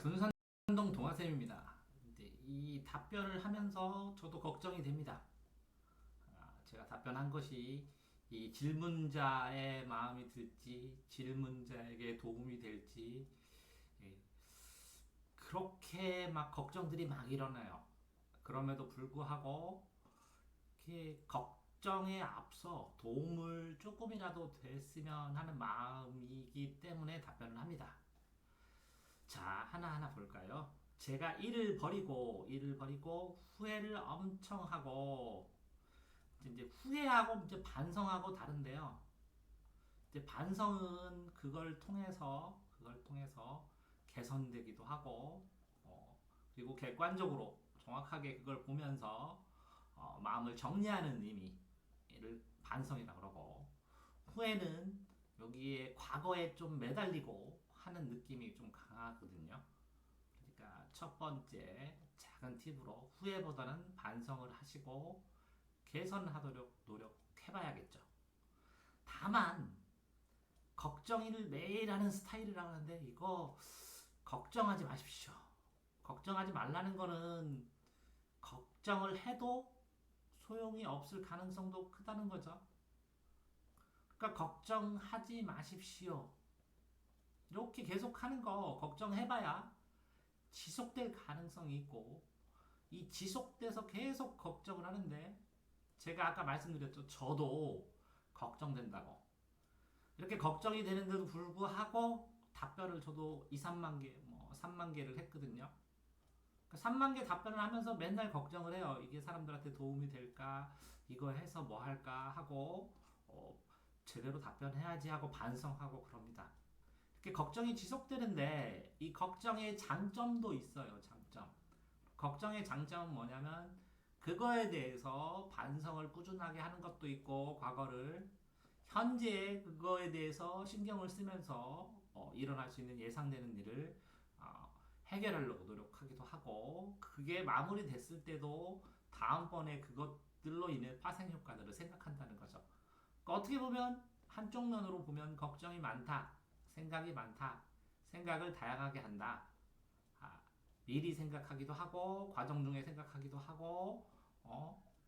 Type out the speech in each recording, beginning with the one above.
둔산동 동아쌤입니다. 이 답변을 하면서 저도 걱정이 됩니다. 제가 답변한 것이 이 질문자의 마음이 들지, 질문자에게 도움이 될지, 예, 그렇게 막 걱정들이 막 일어나요. 그럼에도 불구하고, 이렇게 걱정에 앞서 도움을 조금이라도 됐으면 하는 마음이기 때문에 답변을 합니다. 자, 하나하나 볼까요? 제가 일을 버리고 후회를 엄청 하고 이제 후회하고 이제 반성하고 다른데요. 이제 반성은 그걸 통해서 개선되기도 하고 그리고 객관적으로 정확하게 그걸 보면서 마음을 정리하는 의미를 반성이라고 그러고 후회는 여기에 과거에 좀 매달리고 하는 느낌이 좀 강하거든요. 그러니까 첫 번째 작은 팁으로 후회보다는 반성을 하시고 개선하도록 노력해봐야겠죠. 다만 걱정을 매일 하는 스타일이라고 하는데 이거 걱정하지 마십시오. 걱정하지 말라는 거는 걱정을 해도 소용이 없을 가능성도 크다는 거죠. 그러니까 걱정하지 마십시오. 이렇게 계속 하는 거 걱정해봐야 지속될 가능성이 있고 이 지속돼서 계속 걱정을 하는데 제가 아까 말씀드렸죠. 저도 걱정된다고. 이렇게 걱정이 되는데도 불구하고 답변을 저도 2, 3만 개, 3만 개를 했거든요. 3만 개 답변을 하면서 맨날 걱정을 해요. 이게 사람들한테 도움이 될까? 이거 해서 뭐 할까? 하고 제대로 답변해야지 하고 반성하고 그럽니다. 이렇게 걱정이 지속되는데 이 걱정의 장점도 있어요. 장점. 걱정의 장점은 뭐냐면 그거에 대해서 반성을 꾸준하게 하는 것도 있고 과거를 현재 그거에 대해서 신경을 쓰면서 일어날 수 있는 예상되는 일을 어, 해결하려고 노력하기도 하고 그게 마무리됐을 때도 다음번에 그것들로 인해 파생 효과들을 생각한다는 거죠. 그러니까 어떻게 보면 한쪽 면으로 보면 걱정이 많다, 생각이 많다, 생각을 다양하게 한다. 아, 미리 생각하기도 하고 과정 중에 생각하기도 하고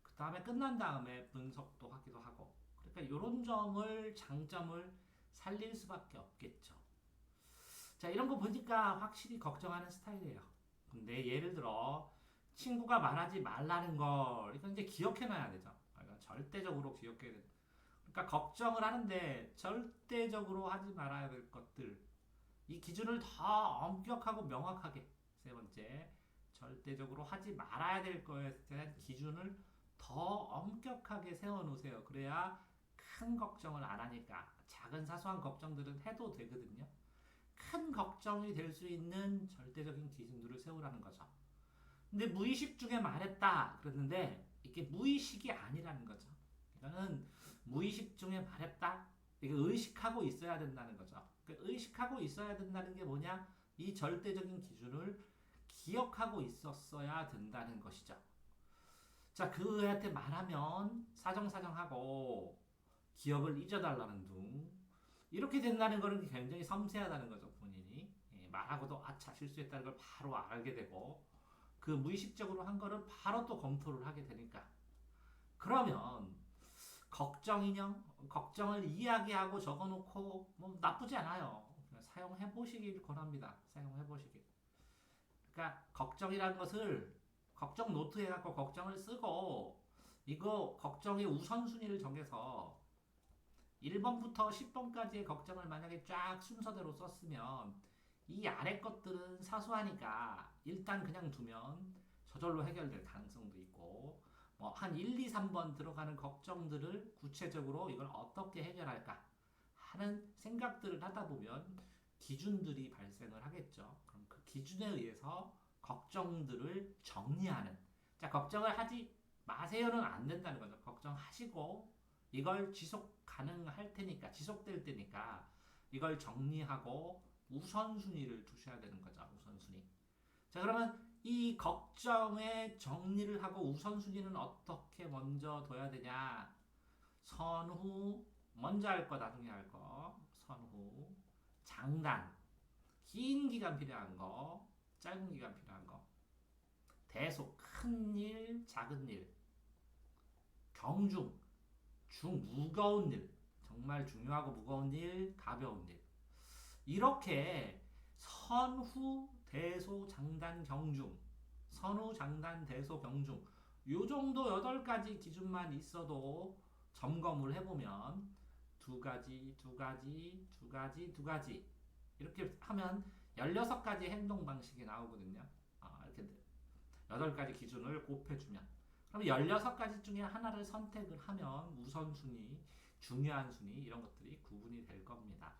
그 다음에 끝난 다음에 분석도 하기도 하고 그러니까 이런 점을 장점을 살릴 수밖에 없겠죠. 자 이런 거 보니까 확실히 걱정하는 스타일이에요. 근데 예를 들어 친구가 말하지 말라는 걸 이건 이제 기억해놔야 되죠. 그러니까 절대적으로 기억해야 돼. 그러니까 걱정을 하는데 절대적으로 하지 말아야 될 것들 이 기준을 더 엄격하고 명확하게 세 번째 절대적으로 하지 말아야 될 거에 대한 기준을 더 엄격하게 세워놓으세요. 그래야 큰 걱정을 안 하니까 작은 사소한 걱정들은 해도 되거든요. 큰 걱정이 될 수 있는 절대적인 기준들을 세우라는 거죠. 근데 무의식 중에 말했다 그랬는데 이게 무의식이 아니라는 거죠. 이거는 무의식 중에 말했다. 이게 의식하고 있어야 된다는 거죠. 의식하고 있어야 된다는 게 뭐냐? 이 절대적인 기준을 기억하고 있었어야 된다는 것이죠. 자, 그 애한테 말하면 사정사정하고 기억을 잊어달라는 둥. 이렇게 된다는 것은 굉장히 섬세하다는 거죠, 본인이. 말하고도 아차, 실수했다는 걸 바로 알게 되고, 그 무의식적으로 한 거를 바로 또 검토를 하게 되니까. 그러면, 걱정을 이야기하고 적어놓고, 뭐 나쁘지 않아요. 사용해 보시길 권합니다. 사용해 보시길. 그러니까 걱정이라는 것을 걱정 노트에 갖고 걱정을 쓰고 이거 걱정의 우선순위를 정해서 1번부터 10번까지의 걱정을 만약에 쫙 순서대로 썼으면 이 아래 것들은 사소하니까 일단 그냥 두면 저절로 해결될 가능성도 있고 뭐 한 1, 2, 3번 들어가는 걱정들을 구체적으로 이걸 어떻게 해결할까 하는 생각들을 하다 보면 기준들이 발생을 하겠죠. 그럼 그 기준에 의해서 걱정들을 정리하는. 자, 걱정을 하지 마세요는 안 된다는 거죠. 걱정하시고 이걸 지속 가능할 테니까, 지속될 테니까 이걸 정리하고 우선순위를 두셔야 되는 거죠. 우선순위. 자, 그러면 이 걱정의 정리를 하고 우선순위는 어떻게 먼저 둬야 되냐? 선후, 먼저 할 거, 나중에 할 거, 선후, 장단, 긴 기간 필요한 거, 짧은 기간 필요한 거. 대소, 큰 일, 작은 일, 경중, 무거운 일, 정말 중요하고 무거운 일, 가벼운 일. 이렇게 선후, 대소, 장단, 경중, 선후, 장단, 대소, 경중 요 정도 8가지 기준만 있어도 점검을 해보면 두 가지, 두 가지, 두 가지, 두 가지 이렇게 하면 16가지 행동 방식이 나오거든요. 이렇게 8가지 기준을 곱해주면 그럼 16가지 중에 하나를 선택을 하면 우선순위, 중요한 순위 이런 것들이 구분이 될 겁니다.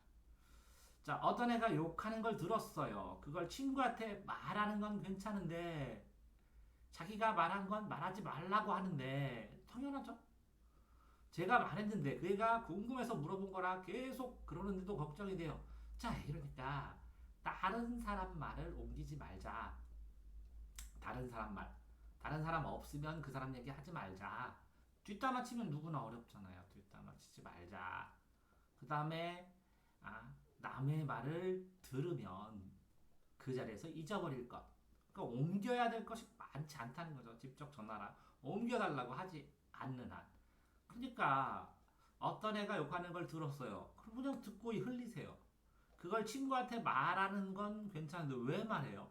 자, 어떤 애가 욕하는 걸 들었어요. 그걸 친구한테 말하는 건 괜찮은데 자기가 말한 건 말하지 말라고 하는데 당연하죠. 제가 말했는데 그 애가 궁금해서 물어본 거라 계속 그러는데도 걱정이 돼요. 자, 이러니까 다른 사람 말을 옮기지 말자. 다른 사람 말. 다른 사람 없으면 그 사람 얘기 하지 말자. 뒷담화 치면 누구나 어렵잖아요. 뒷담화 치지 말자. 그 다음에 남의 말을 들으면 그 자리에서 잊어버릴 것. 그러니까 옮겨야 될 것이 많지 않다는 거죠. 직접 전화라 옮겨달라고 하지 않는 한. 그러니까 어떤 애가 욕하는 걸 들었어요. 그럼 그냥 듣고 흘리세요. 그걸 친구한테 말하는 건 괜찮은데 왜 말해요?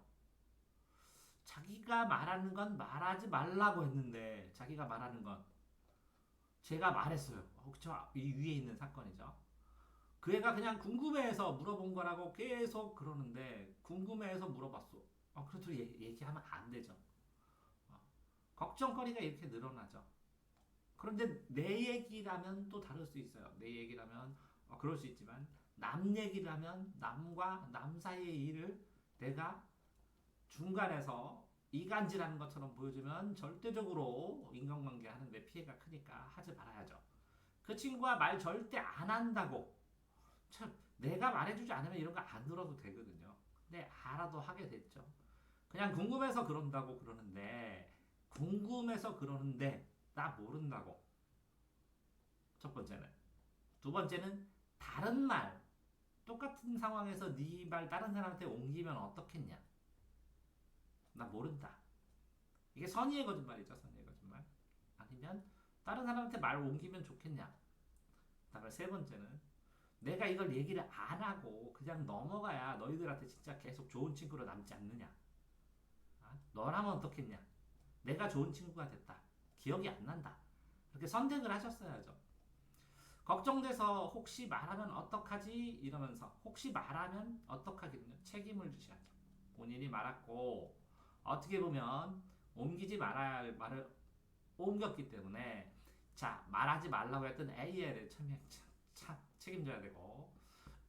자기가 말하는 건 말하지 말라고 했는데 자기가 말하는 건 제가 말했어요. 이 위에 있는 사건이죠. 그 애가 그냥 궁금해해서 물어본 거라고 계속 그러는데 궁금해해서 물어봤어. 그래도 얘기하면 안 되죠. 걱정거리가 이렇게 늘어나죠. 그런데 내 얘기라면 또 다를 수 있어요. 내 얘기라면 그럴 수 있지만 남 얘기라면 남과 남 사이의 일을 내가 중간에서 이간질하는 것처럼 보여주면 절대적으로 인간관계 하는데 피해가 크니까 하지 말아야죠. 그 친구가 말 절대 안 한다고 참 내가 말해주지 않으면 이런 거 안 들어도 되거든요. 근데 알아도 하게 됐죠. 그냥 궁금해서 그런다고 그러는데 궁금해서 그러는데 나 모른다고. 첫 번째는. 두 번째는 다른 말 똑같은 상황에서 네 말 다른 사람한테 옮기면 어떻겠냐. 나 모른다. 이게 선의의 거짓말이죠. 선의의 거짓말. 아니면 다른 사람한테 말 옮기면 좋겠냐. 그다음에 세 번째는 내가 이걸 얘기를 안 하고 그냥 넘어가야 너희들한테 진짜 계속 좋은 친구로 남지 않느냐. 너라면 어떻겠냐. 내가 좋은 친구가 됐다. 기억이 안 난다. 이렇게 선택을 하셨어야죠. 걱정돼서 혹시 말하면 어떡하지? 이러면서 혹시 말하면 어떡하겠냐. 책임을 지셔야죠. 본인이 말았고 어떻게 보면 옮기지 말아야 할 말을 옮겼기 때문에 자 말하지 말라고 했던 A에 대해 책임져야 되고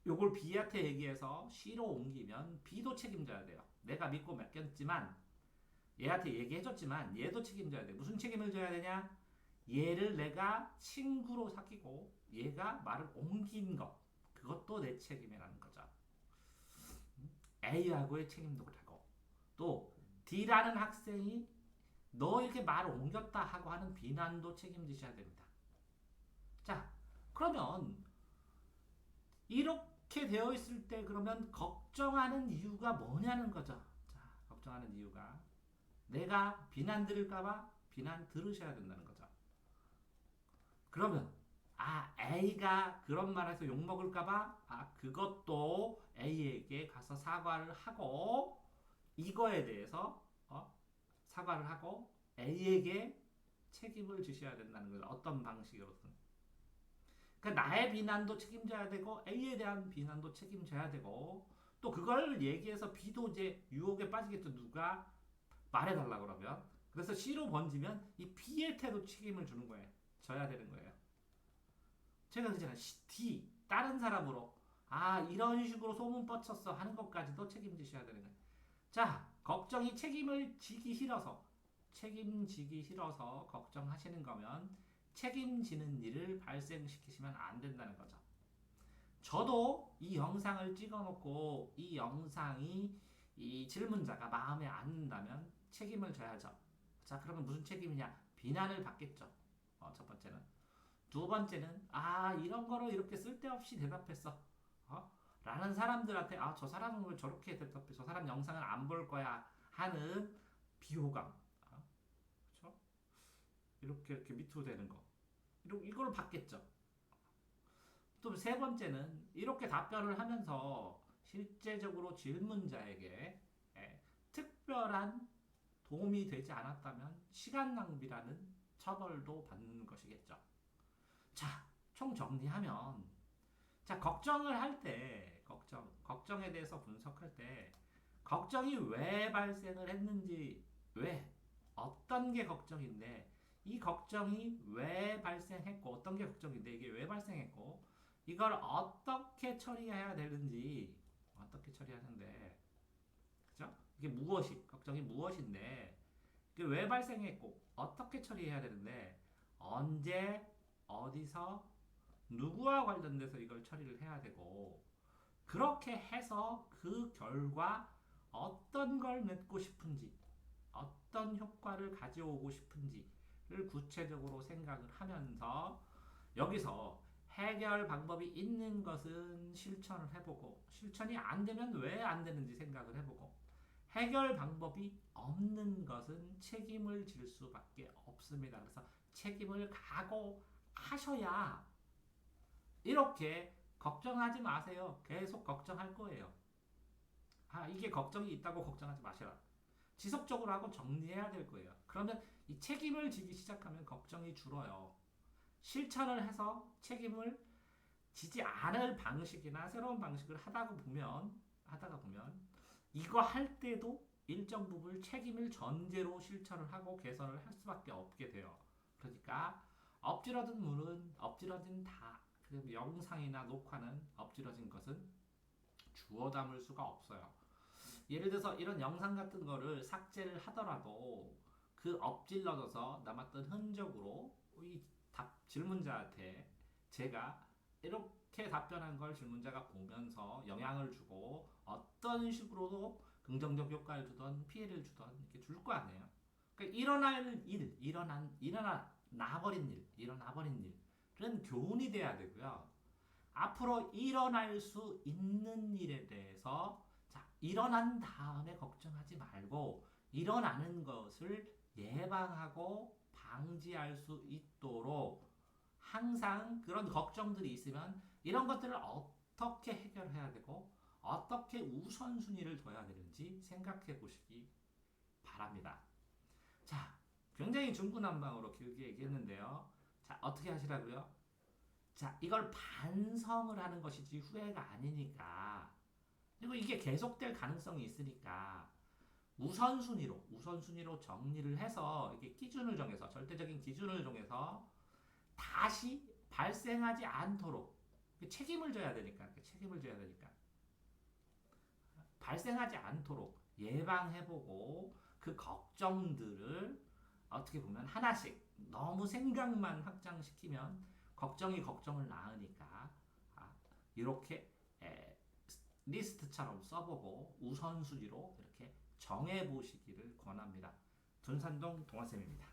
요걸 B한테 얘기해서 C로 옮기면 B도 책임져야 돼요. 내가 믿고 맡겼지만 얘한테 얘기해줬지만 얘도 책임져야 돼. 무슨 책임을 져야 되냐? 얘를 내가 친구로 사귀고 얘가 말을 옮긴 것 그것도 내 책임이라는 거죠. A하고의 책임도 하고 또 D라는 학생이 너 이렇게 말을 옮겼다 하고 하는 비난도 책임지셔야 됩니다. 자 그러면 이렇게 되어 있을 때 그러면 걱정하는 이유가 뭐냐는 거죠. 자 걱정하는 이유가 내가 비난 들을까봐 비난 들으셔야 된다는 거죠. 그러면 A가 그런 말해서 욕먹을까봐 그것도 A에게 가서 사과를 하고 이거에 대해서 사과를 하고 A에게 책임을 지셔야 된다는 거죠. 어떤 방식으로든. 그러니까 나의 비난도 책임져야 되고 A에 대한 비난도 책임져야 되고 또 그걸 얘기해서 B도 이제 유혹에 빠지겠죠. 누가 말해달라고 그러면. 그래서 C로 번지면 이 B한테도 책임을 주는 거예요. 져야 되는 거예요. 제가 그잖아요. D 다른 사람으로 이런 식으로 소문 뻗쳤어 하는 것까지도 책임지셔야 되는 거예요. 자 걱정이 책임지기 싫어서 걱정하시는 거면 책임지는 일을 발생시키시면 안 된다는 거죠. 저도 이 영상을 찍어놓고 이 영상이 이 질문자가 마음에 안 든다면 책임을 져야죠. 자 그러면 무슨 책임이냐? 비난을 받겠죠. 첫 번째는. 두 번째는 이런 거로 이렇게 쓸데없이 대답했어. 라는 사람들한테 아, 저 사람은 왜 저렇게 대답해? 저 사람 영상을 안 볼 거야 하는 비호감. 그렇죠? 이렇게 밑으로 되는 거. 이걸 받겠죠. 또 세 번째는 이렇게 답변을 하면서 실제적으로 질문자에게 특별한 도움이 되지 않았다면 시간 낭비라는 처벌도 받는 것이겠죠. 자, 총 정리하면 자, 걱정을 할 때, 걱정에 대해서 분석할 때, 걱정이 왜 발생을 했는지, 왜, 어떤 게 걱정인데, 이 걱정이 왜 발생했고, 어떤 게 걱정인데, 이게 왜 발생했고, 이걸 어떻게 처리해야 되는지, 어떻게 처리하는데, 그죠? 이게 걱정이 무엇인데, 이게 왜 발생했고, 어떻게 처리해야 되는데, 언제, 어디서, 누구와 관련돼서 이걸 처리를 해야 되고 그렇게 해서 그 결과 어떤 걸 맺고 싶은지 어떤 효과를 가져오고 싶은지를 구체적으로 생각을 하면서 여기서 해결 방법이 있는 것은 실천을 해보고 실천이 안 되면 왜 안 되는지 생각을 해보고 해결 방법이 없는 것은 책임을 질 수밖에 없습니다. 그래서 책임을 각오하셔야 이렇게 걱정하지 마세요. 계속 걱정할 거예요. 아, 이게 걱정이 있다고 걱정하지 마시라. 지속적으로 하고 정리해야 될 거예요. 그러면 이 책임을 지기 시작하면 걱정이 줄어요. 실천을 해서 책임을 지지 않을 방식이나 새로운 방식을 하다가 보면 이거 할 때도 일정 부분 책임을 전제로 실천을 하고 개선을 할 수밖에 없게 돼요. 그러니까 엎질러진 물은 엎질러진 다. 그 영상이나 녹화는 엎질러진 것은 주워 담을 수가 없어요. 예를 들어서 이런 영상 같은 거를 삭제를 하더라도 그 엎질러져서 남았던 흔적으로 이 질문자한테 제가 이렇게 답변한 걸 질문자가 보면서 영향을 주고 어떤 식으로도 긍정적 효과를 주던 피해를 주던 이렇게 줄 거 아니에요. 그러니까 일어나버린 일은 교훈이 돼야 되고요. 앞으로 일어날 수 있는 일에 대해서 자, 일어난 다음에 걱정하지 말고 일어나는 것을 예방하고 방지할 수 있도록 항상 그런 걱정들이 있으면 이런 것들을 어떻게 해결해야 되고 어떻게 우선순위를 둬야 되는지 생각해 보시기 바랍니다. 자, 굉장히 중구난방으로 길게 얘기했는데요. 자, 어떻게 하시라고요? 자, 이걸 반성을 하는 것이지 후회가 아니니까. 그리고 이게 계속될 가능성이 있으니까 우선순위로 정리를 해서 이게 기준을 정해서 절대적인 기준을 정해서 다시 발생하지 않도록 책임을 져야 되니까 발생하지 않도록 예방해보고 그 걱정들을 어떻게 보면 하나씩 너무 생각만 확장시키면 걱정이 걱정을 낳으니까 이렇게 리스트처럼 써보고 우선순위로 이렇게 정해보시기를 권합니다. 둔산동 동아쌤입니다.